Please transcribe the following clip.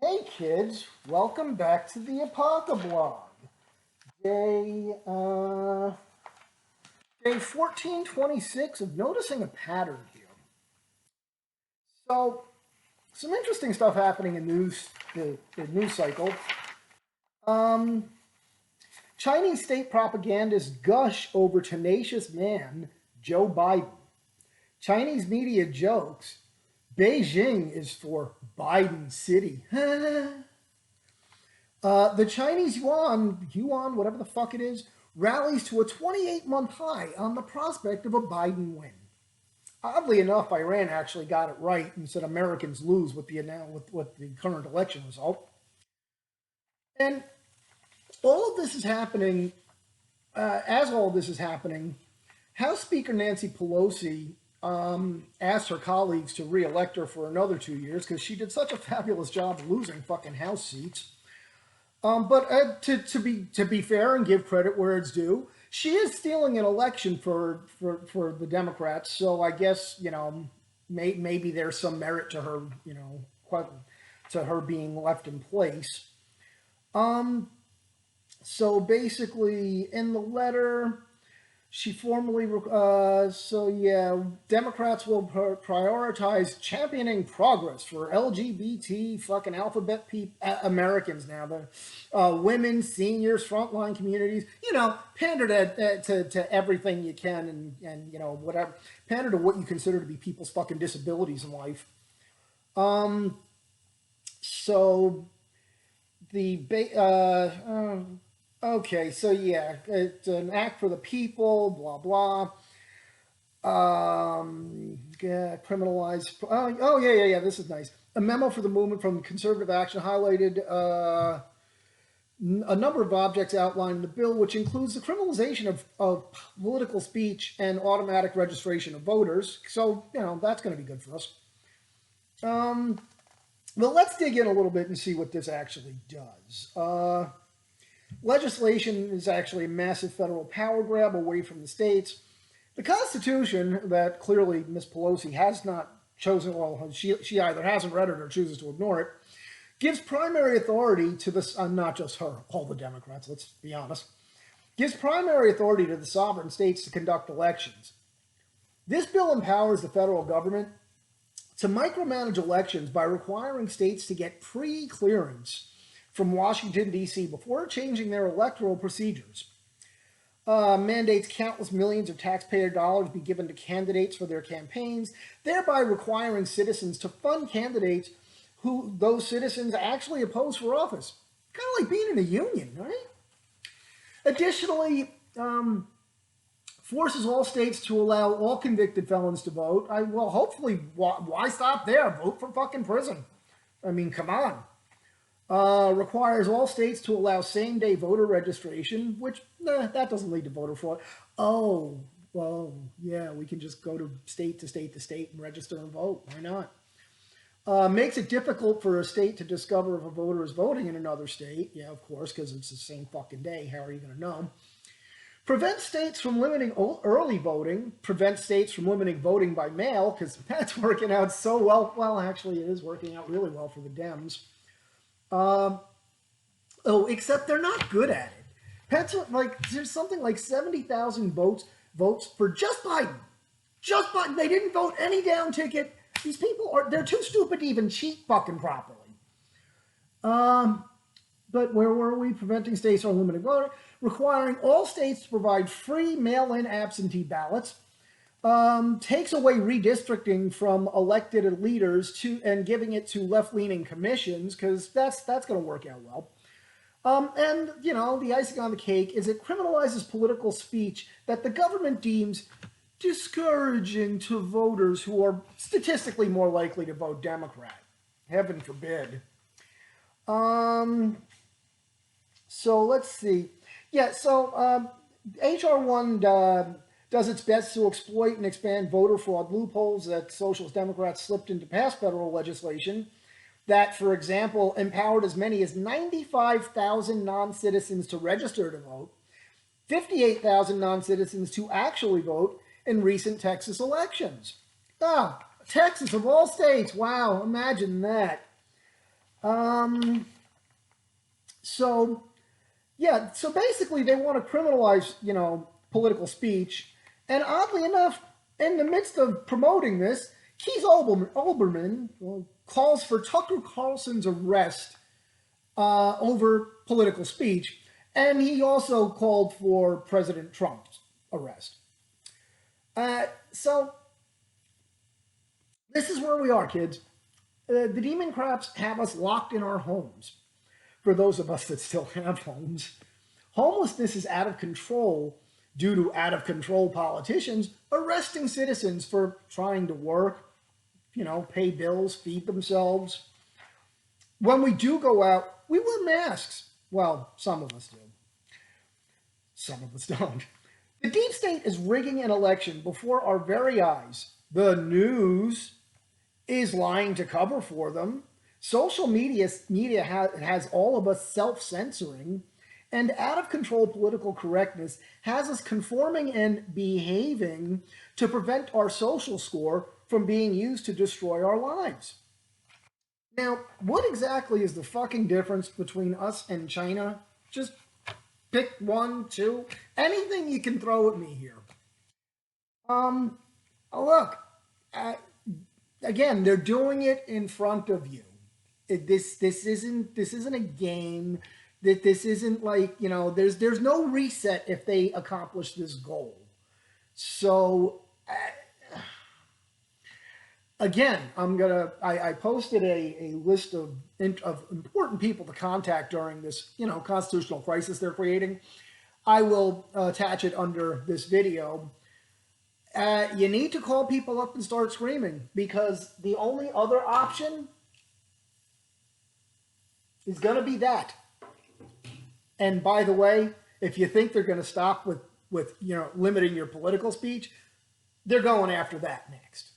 Hey kids, welcome back to the Apocablog. Day, day 1426 of noticing a pattern here. So, some interesting stuff happening in the news cycle. Um, Chinese state propagandists gush over tenacious man Joe Biden. Chinese media jokes Beijing is for Biden City. The Chinese yuan, whatever the fuck it is, rallies to a 28-month high on the prospect of a Biden win. Oddly enough, Iran actually got it right and said Americans lose with the current election result. And all of this is happening. As all of this is happening, House Speaker Nancy Pelosi asked her colleagues to re-elect her for another 2 years because she did such a fabulous job losing fucking House seats. But to be fair and give credit where it's due, she is stealing an election for the Democrats. So I guess maybe there's some merit to her to her being left in place. So basically, in the letter, she formally, Democrats will prioritize championing progress for LGBT fucking alphabet Americans now, the women, seniors, frontline communities, pander to everything you can and whatever, pander to what you consider to be people's fucking disabilities in life. So the, okay, so yeah, it's an act for the people, blah, blah. Criminalize. Yeah, this is nice. A memo for the movement from Conservative Action highlighted a number of objects outlined in the bill, which includes the criminalization of political speech and automatic registration of voters. So, that's going to be good for us. Well, let's dig in a little bit and see what this actually does. Legislation is actually a massive federal power grab away from the states. The Constitution, that clearly Ms. Pelosi has not chosen, well, she either hasn't read it or chooses to ignore it, gives primary authority to this, not just her, all the Democrats, let's be honest, gives primary authority to the sovereign states to conduct elections. This bill empowers the federal government to micromanage elections by requiring states to get pre-clearance from Washington, D.C. before changing their electoral procedures. Mandates countless millions of taxpayer dollars be given to candidates for their campaigns, thereby requiring citizens to fund candidates who those citizens actually oppose for office. Kind of like being in a union, right? Additionally, forces all states to allow all convicted felons to vote. Hopefully, why stop there? Vote for fucking prison. I mean, come on. Requires all states to allow same-day voter registration, which, that doesn't lead to voter fraud. Oh, well, yeah, we can just go to state to state to state and register and vote. Why not? Makes it difficult for a state to discover if a voter is voting in another state. Yeah, of course, because it's the same fucking day. How are you going to know? Prevents states from limiting early voting. Prevents states from limiting voting by mail, because that's working out so well. Well, actually, it is working out really well for the Dems. Except they're not good at it. There's something like 70,000 votes for just Biden. Just Biden. They didn't vote any down ticket. These people they're too stupid to even cheat fucking properly. But where were we? Preventing states from limiting voting. Requiring all states to provide free mail-in absentee ballots. Takes away redistricting from elected leaders and giving it to left-leaning commissions, because that's going to work out well. And the icing on the cake is it criminalizes political speech that the government deems discouraging to voters who are statistically more likely to vote Democrat. Heaven forbid. So let's see. Yeah, so HR 1 does its best to exploit and expand voter fraud loopholes that Socialist Democrats slipped into past federal legislation that, for example, empowered as many as 95,000 non-citizens to register to vote, 58,000 non-citizens to actually vote in recent Texas elections. Texas of all states, wow, imagine that. Um, so, yeah, so basically they want to criminalize, political speech. And oddly enough, in the midst of promoting this, Keith Olbermann calls for Tucker Carlson's arrest over political speech. And he also called for President Trump's arrest. So this is where we are, kids. The demon craps have us locked in our homes. For those of us that still have homes, homelessness is out of control due to out of control politicians arresting citizens for trying to work, pay bills, feed themselves. When we do go out, we wear masks. Well, some of us do. Some of us don't. The deep state is rigging an election before our very eyes. The news is lying to cover for them. Social media has all of us self-censoring, and out of control political correctness has us conforming and behaving to prevent our social score from being used to destroy our lives. Now, what exactly is the fucking difference between us and China? Just pick one, two, anything you can throw at me here. Look, again, they're doing it in front of you. This isn't a game. This isn't like, there's no reset if they accomplish this goal. So again, I posted a list of important people to contact during this, constitutional crisis they're creating. I will attach it under this video. You need to call people up and start screaming, because the only other option is going to be that. And by the way, if you think they're going to stop with limiting your political speech, they're going after that next.